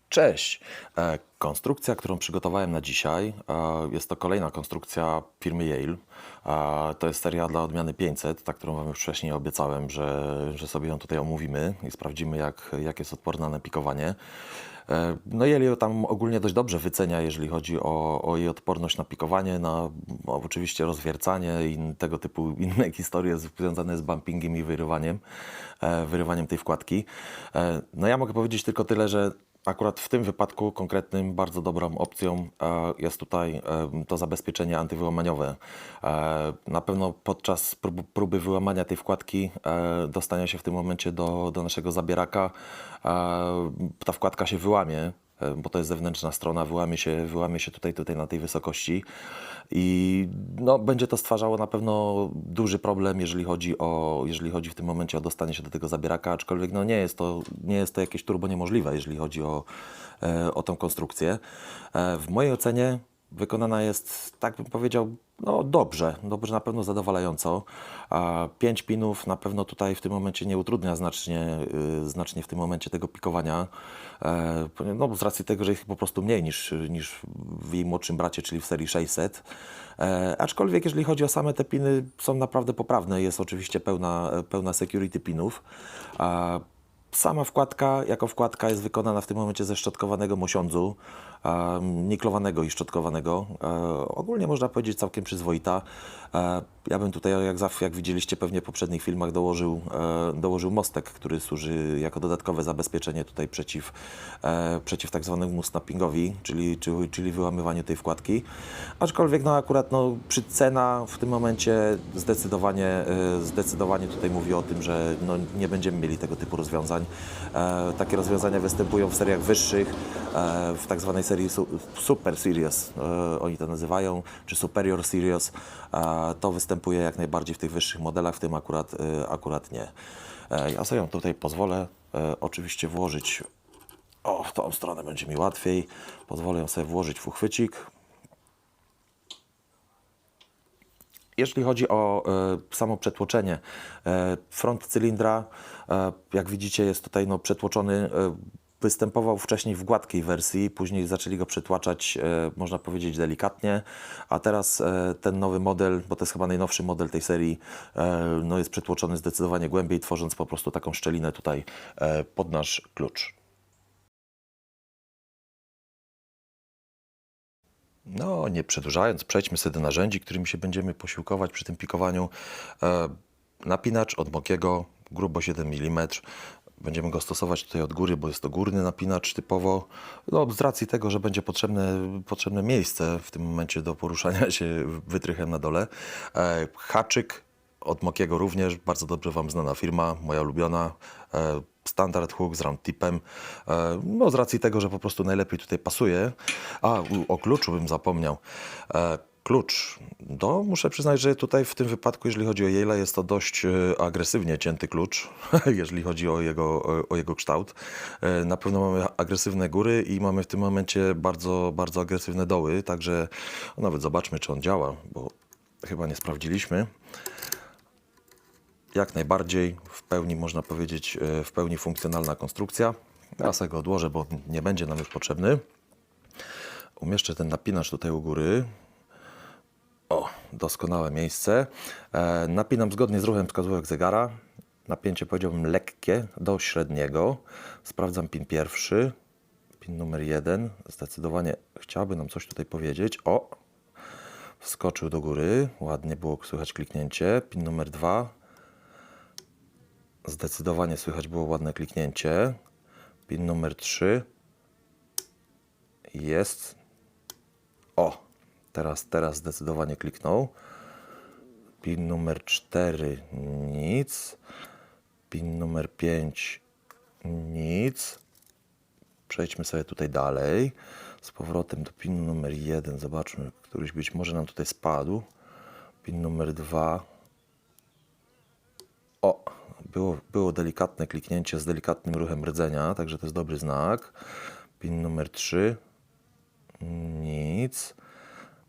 Cześć! Konstrukcja, którą przygotowałem na dzisiaj, jest to kolejna konstrukcja firmy Yale. To jest seria dla odmiany 500, ta, którą Wam już wcześniej obiecałem, że sobie ją tutaj omówimy i sprawdzimy, jak jest odporna na pikowanie. No Yale ją tam ogólnie dość dobrze wycenia, jeżeli chodzi o jej odporność na pikowanie, na oczywiście rozwiercanie i tego typu inne historie związane z bumpingiem i wyrywaniem tej wkładki. No ja mogę powiedzieć tylko tyle, że akurat w tym wypadku konkretnym bardzo dobrą opcją jest tutaj to zabezpieczenie antywyłamaniowe. Na pewno podczas próby wyłamania tej wkładki, dostania się w tym momencie do naszego zabieraka, ta wkładka się wyłamie, bo to jest zewnętrzna strona, wyłamie się tutaj na tej wysokości i no, będzie to stwarzało na pewno duży problem, jeżeli chodzi w tym momencie o dostanie się do tego zabieraka, aczkolwiek no, nie jest to jakieś turbo niemożliwe, jeżeli chodzi o tą konstrukcję. W mojej ocenie wykonana jest, tak bym powiedział, no dobrze, na pewno zadowalająco. 5 pinów na pewno tutaj w tym momencie nie utrudnia znacznie w tym momencie tego pikowania. No, z racji tego, że jest po prostu mniej niż w jej młodszym bracie, czyli w serii 600. Aczkolwiek jeżeli chodzi o same te piny, są naprawdę poprawne. Jest oczywiście pełna security pinów. Sama wkładka, jako wkładka jest wykonana w tym momencie ze szczotkowanego mosiądzu, niklowanego i szczotkowanego. Ogólnie można powiedzieć całkiem przyzwoita. Ja bym tutaj, jak widzieliście pewnie w poprzednich filmach, dołożył mostek, który służy jako dodatkowe zabezpieczenie tutaj przeciw tak zwanemu snappingowi, czyli wyłamywaniu tej wkładki. Aczkolwiek no akurat no, cena w tym momencie zdecydowanie tutaj mówi o tym, że no, nie będziemy mieli tego typu rozwiązań. Takie rozwiązania występują w seriach wyższych, w tak zwanej serii Super Series, oni to nazywają, czy Superior Series. To występuje jak najbardziej w tych wyższych modelach, w tym akurat nie. Ja sobie ją tutaj pozwolę oczywiście włożyć, w tą stronę będzie mi łatwiej. Pozwolę ją sobie włożyć w uchwycik. Jeśli chodzi o samo przetłoczenie, front cylindra, jak widzicie, jest tutaj no, przetłoczony. Występował wcześniej w gładkiej wersji, później zaczęli go przetłaczać, można powiedzieć, delikatnie, a teraz ten nowy model, bo to jest chyba najnowszy model tej serii, no, jest przetłoczony zdecydowanie głębiej, tworząc po prostu taką szczelinę tutaj pod nasz klucz. No, nie przedłużając, przejdźmy sobie do narzędzi, którymi się będziemy posiłkować przy tym pikowaniu. Napinacz od Mokiego, grubość 1 mm. Będziemy go stosować tutaj od góry, bo jest to górny napinacz typowo. No, z racji tego, że będzie potrzebne miejsce w tym momencie do poruszania się wytrychem na dole. Haczyk od Mokiego również, bardzo dobrze Wam znana firma, moja ulubiona. Standard hook z round tipem. No, z racji tego, że po prostu najlepiej tutaj pasuje. O kluczu bym zapomniał. Klucz. No, muszę przyznać, że tutaj w tym wypadku, jeżeli chodzi o Yale'a, jest to dość agresywnie cięty klucz, jeżeli chodzi o jego kształt. Na pewno mamy agresywne góry i mamy w tym momencie bardzo agresywne doły, także nawet zobaczmy, czy on działa, bo chyba nie sprawdziliśmy. Jak najbardziej, w pełni można powiedzieć, w pełni funkcjonalna konstrukcja. Ja sobie go odłożę, bo nie będzie nam już potrzebny. Umieszczę ten napinacz tutaj u góry. Doskonałe miejsce. Napinam zgodnie z ruchem wskazówek zegara. Napięcie powiedziałbym lekkie do średniego. Sprawdzam pin pierwszy. Pin numer 1. Zdecydowanie chciałby nam coś tutaj powiedzieć. Wskoczył do góry. Ładnie było słychać kliknięcie. Pin numer 2. Zdecydowanie słychać było ładne kliknięcie. Pin numer 3. Jest. Teraz zdecydowanie kliknął. Pin numer 4 nic. Pin numer 5 nic. Przejdźmy sobie tutaj dalej. Z powrotem do pinu numer 1. Zobaczmy, któryś być może nam tutaj spadł. Pin numer 2. Było delikatne kliknięcie z delikatnym ruchem rdzenia, także to jest dobry znak. Pin numer 3. Nic.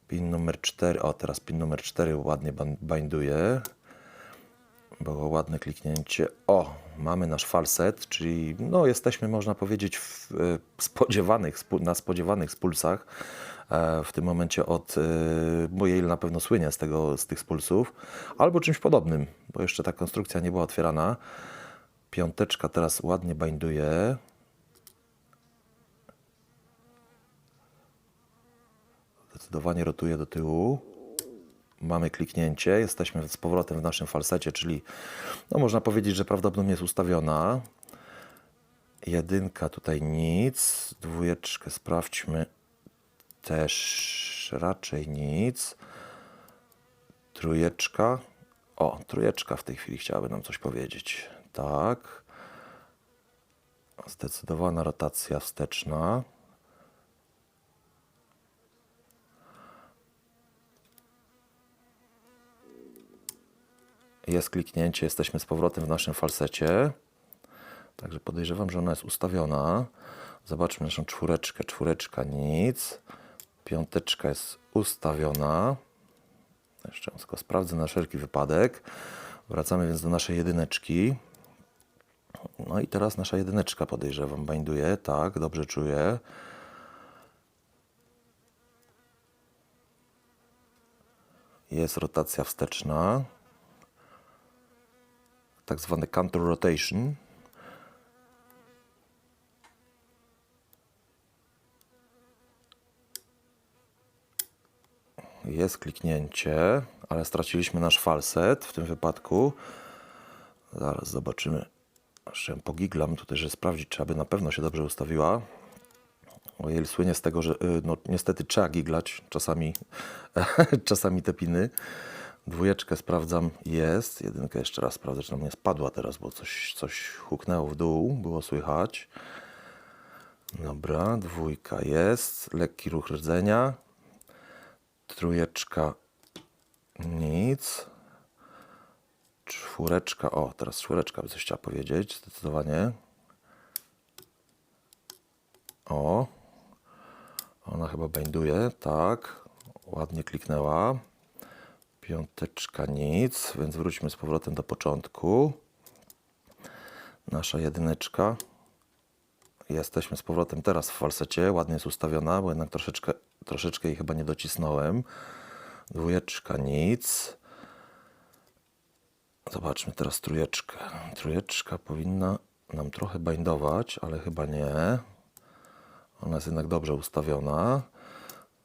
Pin numer 4. Teraz pin numer 4 ładnie binduje. Było ładne kliknięcie. O, mamy nasz falset, czyli no, jesteśmy, można powiedzieć, na spodziewanych spulsach. W tym momencie bo Yale na pewno słynie z tych spulsów, albo czymś podobnym, bo jeszcze ta konstrukcja nie była otwierana. Piąteczka teraz ładnie binduje. Zdecydowanie rotuje do tyłu. Mamy kliknięcie, jesteśmy z powrotem w naszym falsecie, czyli no można powiedzieć, że prawdopodobnie jest ustawiona. Jedynka tutaj nic, dwójeczkę sprawdźmy, też raczej nic. Trójeczka, o, trójeczka w tej chwili chciałaby nam coś powiedzieć. Tak, zdecydowana rotacja wsteczna. Jest kliknięcie, jesteśmy z powrotem w naszym falsecie. Także podejrzewam, że ona jest ustawiona. Zobaczmy naszą czwóreczkę. Czwóreczka nic. Piąteczka jest ustawiona. Jeszcze tylko sprawdzę na wszelki wypadek. Wracamy więc do naszej jedyneczki. No i teraz nasza jedyneczka, podejrzewam, binduje. Tak, dobrze czuję. Jest rotacja wsteczna. Tak zwany counter rotation. Jest kliknięcie, ale straciliśmy nasz falset w tym wypadku. Zaraz zobaczymy. Jeszcze pogiglam tutaj, żeby sprawdzić, czy aby na pewno się dobrze ustawiła. Yale słynie z tego, że no, niestety trzeba giglać czasami, czasami te piny. Dwójeczkę sprawdzam, jest. Jedynkę jeszcze raz sprawdzę, czy nam nie spadła teraz, bo coś huknęło w dół, było słychać. Dobra, dwójka jest. Lekki ruch rdzenia. Trójeczka nic. Czwóreczka, o, teraz czwóreczka by coś chciała powiedzieć, zdecydowanie. O, ona chyba binduje, tak, ładnie kliknęła. Piąteczka nic, więc wróćmy z powrotem do początku. Nasza jedyneczka. Jesteśmy z powrotem teraz w falsecie, ładnie jest ustawiona, bo jednak troszeczkę jej chyba nie docisnąłem. Dwójeczka nic. Zobaczmy teraz trójeczkę. Trójeczka powinna nam trochę bindować, ale chyba nie. Ona jest jednak dobrze ustawiona.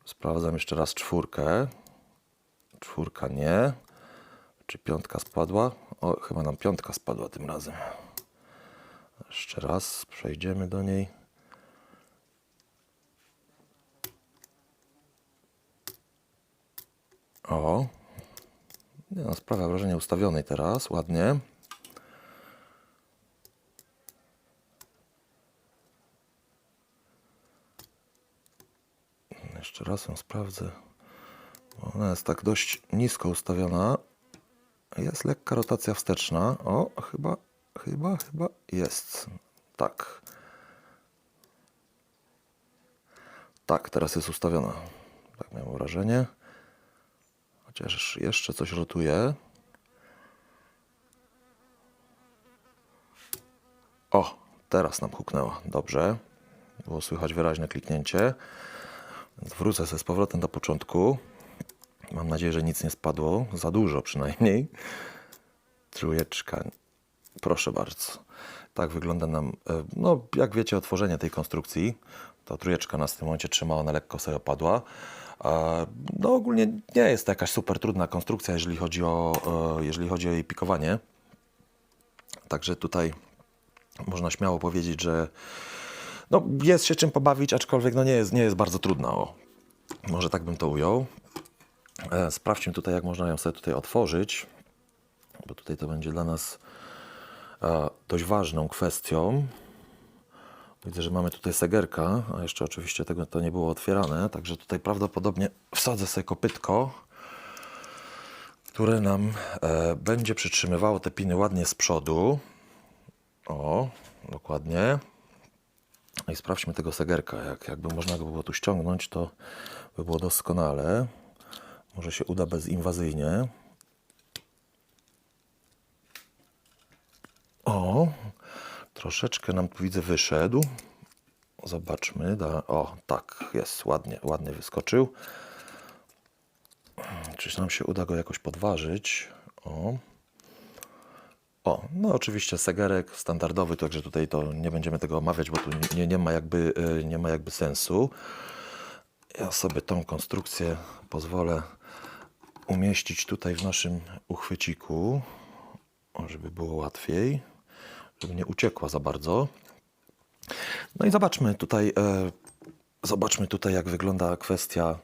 Sprawdzam jeszcze raz czwórkę. Czwórka nie. Czy piątka spadła? O, chyba nam piątka spadła tym razem. Jeszcze raz przejdziemy do niej. O. Nie, no, sprawia wrażenie ustawionej teraz, ładnie. Jeszcze raz ją sprawdzę. Ona jest tak dość nisko ustawiona. Jest lekka rotacja wsteczna. O, chyba jest. Tak. Tak, teraz jest ustawiona. Tak miałem wrażenie. Chociaż jeszcze coś rotuje. O, teraz nam huknęło. Dobrze. Było słychać wyraźne kliknięcie. Więc wrócę sobie z powrotem do początku. Mam nadzieję, że nic nie spadło. Za dużo przynajmniej. Trójeczka. Proszę bardzo. Tak wygląda nam, no jak wiecie, otworzenie tej konstrukcji. To trójeczka nas w tym momencie trzymała, ona lekko sobie opadła. No ogólnie nie jest to jakaś super trudna konstrukcja, jeżeli chodzi o jej pikowanie. Także tutaj można śmiało powiedzieć, że no, jest się czym pobawić, aczkolwiek no, nie jest bardzo trudna. O, może tak bym to ujął. Sprawdźmy tutaj, jak można ją sobie tutaj otworzyć, bo tutaj to będzie dla nas dość ważną kwestią. Widzę, że mamy tutaj segerka, a jeszcze oczywiście tego to nie było otwierane, także tutaj prawdopodobnie wsadzę sobie kopytko, które nam będzie przytrzymywało te piny ładnie z przodu. O, dokładnie. I sprawdźmy tego segerka. Jakby można go było tu ściągnąć, to by było doskonale. Może się uda bezinwazyjnie. O, troszeczkę nam tu widzę wyszedł. Zobaczmy. O, tak, jest, ładnie wyskoczył. Czyż nam się uda go jakoś podważyć? No oczywiście segerek standardowy, także tutaj to nie będziemy tego omawiać, bo tu nie ma jakby sensu. Ja sobie tą konstrukcję pozwolę umieścić tutaj w naszym uchwyciku, żeby było łatwiej, żeby nie uciekła za bardzo. No i zobaczmy tutaj, jak wygląda kwestia,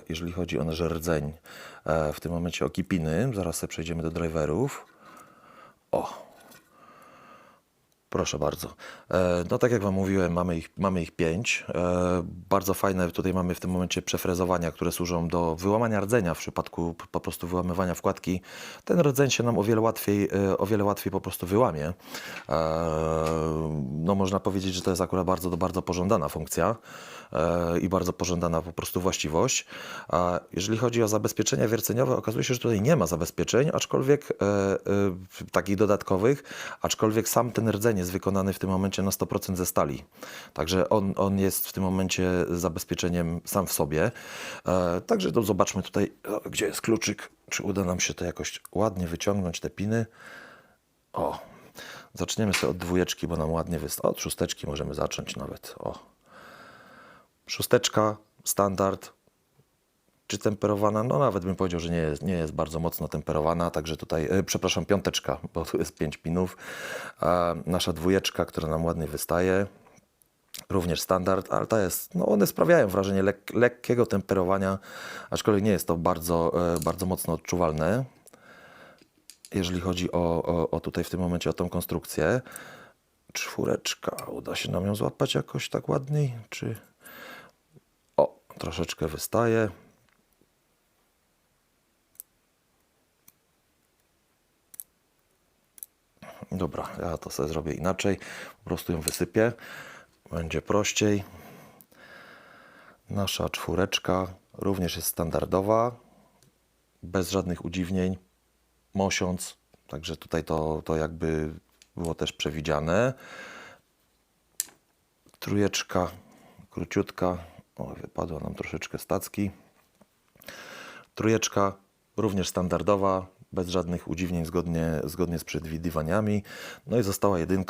jeżeli chodzi o nasz rdzeń. W tym momencie o kipiny. Zaraz sobie przejdziemy do driverów. Proszę bardzo. No tak jak Wam mówiłem, mamy ich 5. Bardzo fajne tutaj mamy w tym momencie przefrezowania, które służą do wyłamania rdzenia w przypadku po prostu wyłamywania wkładki. Ten rdzeń się nam o wiele łatwiej po prostu wyłamie. No można powiedzieć, że to jest akurat bardzo pożądana funkcja i bardzo pożądana po prostu właściwość. Jeżeli chodzi o zabezpieczenia wierceniowe, okazuje się, że tutaj nie ma zabezpieczeń, aczkolwiek takich dodatkowych, aczkolwiek sam ten rdzeń jest wykonany w tym momencie na 100% ze stali. Także on jest w tym momencie zabezpieczeniem sam w sobie. Także to zobaczmy tutaj, gdzie jest kluczyk. Czy uda nam się to jakoś ładnie wyciągnąć, te piny. Zaczniemy sobie od 2, bo nam ładnie od 6 możemy zacząć nawet. 6, standard. Czy temperowana? No nawet bym powiedział, że nie jest bardzo mocno temperowana, także tutaj, przepraszam, 5, bo tu jest 5 pinów. Nasza 2, która nam ładnie wystaje, również standard, ale ta jest, no one sprawiają wrażenie lekkiego temperowania, aczkolwiek nie jest to bardzo mocno odczuwalne, jeżeli chodzi o tutaj w tym momencie o tą konstrukcję. 4, uda się nam ją złapać jakoś tak ładniej, czy... troszeczkę wystaje. Dobra, ja to sobie zrobię inaczej. Po prostu ją wysypię. Będzie prościej. Nasza 4 również jest standardowa. Bez żadnych udziwnień. Mosiąc. Także tutaj to jakby było też przewidziane. 3, króciutka. Wypadła nam troszeczkę stacki. 3, również standardowa, bez żadnych udziwnień, zgodnie z przewidywaniami. No i została 1.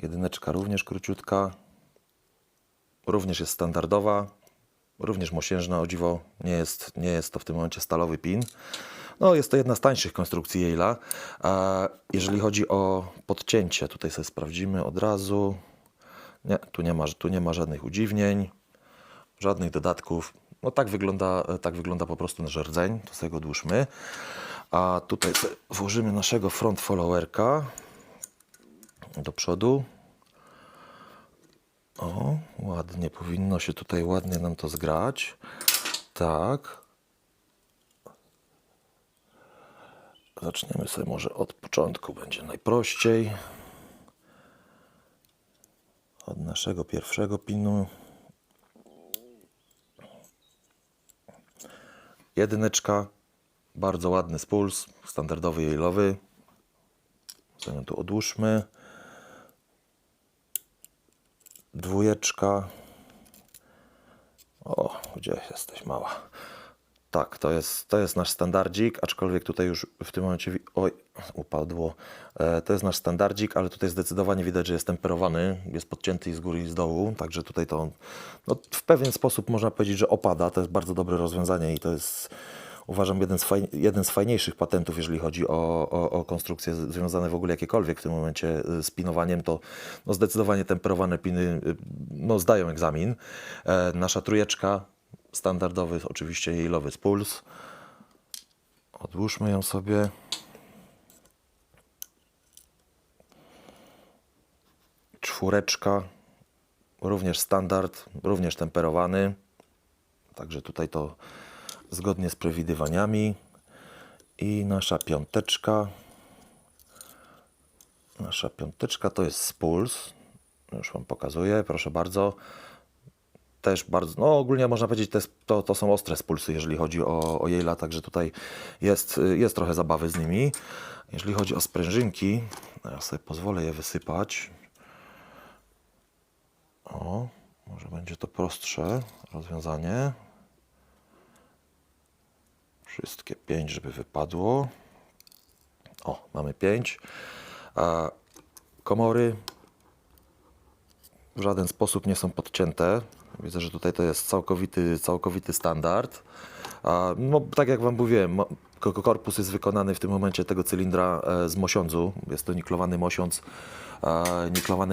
1 również króciutka. Również jest standardowa. Również mosiężna, o dziwo. Nie jest to w tym momencie stalowy pin. No, jest to jedna z tańszych konstrukcji Yale'a. Jeżeli chodzi o podcięcie, tutaj sobie sprawdzimy od razu. Nie, tu nie ma żadnych udziwnień, żadnych dodatków. No tak wygląda po prostu nasz rdzeń. To sobie go odłóżmy. A tutaj sobie włożymy naszego front followerka do przodu. Ładnie, powinno się tutaj ładnie nam to zgrać. Tak. Zaczniemy sobie może od początku, będzie najprościej. Od naszego pierwszego pinu. 1, bardzo ładny spuls, standardowy Yale'owy. Sobie tu odłóżmy. 2. Gdzie jesteś, mała? Tak, to jest nasz standardzik, aczkolwiek tutaj już w tym momencie... Oj, upadło. To jest nasz standardzik, ale tutaj zdecydowanie widać, że jest temperowany. Jest podcięty i z góry i z dołu, także tutaj to no, w pewien sposób można powiedzieć, że opada. To jest bardzo dobre rozwiązanie i to jest, uważam, jeden z fajniejszych patentów, jeżeli chodzi o konstrukcje związane w ogóle jakiekolwiek w tym momencie z pinowaniem, to no, zdecydowanie temperowane piny no, zdają egzamin. Nasza 3, standardowy, oczywiście Yale'owy spuls. Odłóżmy ją sobie. 4, również standard, również temperowany. Także tutaj to zgodnie z przewidywaniami. I nasza 5. Nasza 5 to jest spuls. Już Wam pokazuję, proszę bardzo. też bardzo, no ogólnie można powiedzieć, to są ostre spulsy, jeżeli chodzi o Yale'a, także tutaj jest trochę zabawy z nimi. Jeżeli chodzi o sprężynki, ja sobie pozwolę je wysypać. O, może będzie to prostsze rozwiązanie. Wszystkie 5, żeby wypadło. O, mamy 5. Komory w żaden sposób nie są podcięte. Widzę, że tutaj to jest całkowity standard. No, tak jak Wam mówiłem, korpus jest wykonany w tym momencie tego cylindra z mosiądzu. Jest to niklowany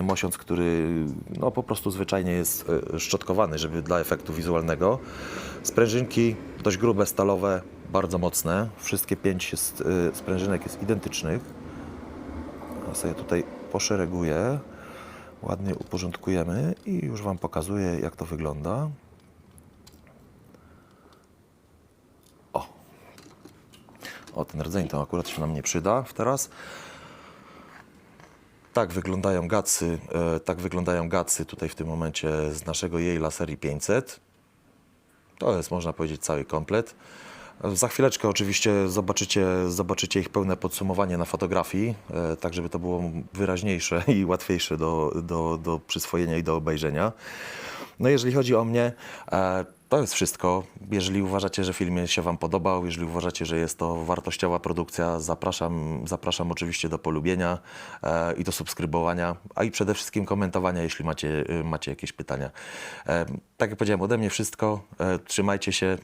mosiądz, który no, po prostu zwyczajnie jest szczotkowany, żeby dla efektu wizualnego. Sprężynki dość grube, stalowe, bardzo mocne. Wszystkie 5 sprężynek jest identycznych. Ja sobie tutaj poszereguję. Ładnie uporządkujemy i już Wam pokazuję, jak to wygląda. O, ten rdzeń to akurat się nam nie przyda teraz. Tak wyglądają gacy tutaj w tym momencie z naszego Yale'a serii 500. To jest, można powiedzieć, cały komplet. Za chwileczkę oczywiście zobaczycie ich pełne podsumowanie na fotografii, tak żeby to było wyraźniejsze i łatwiejsze do przyswojenia i do obejrzenia. No jeżeli chodzi o mnie, to jest wszystko. Jeżeli uważacie, że film się Wam podobał, jeżeli uważacie, że jest to wartościowa produkcja, zapraszam oczywiście do polubienia i do subskrybowania, a i przede wszystkim komentowania, jeśli macie jakieś pytania. Tak jak powiedziałem, ode mnie wszystko. Trzymajcie się.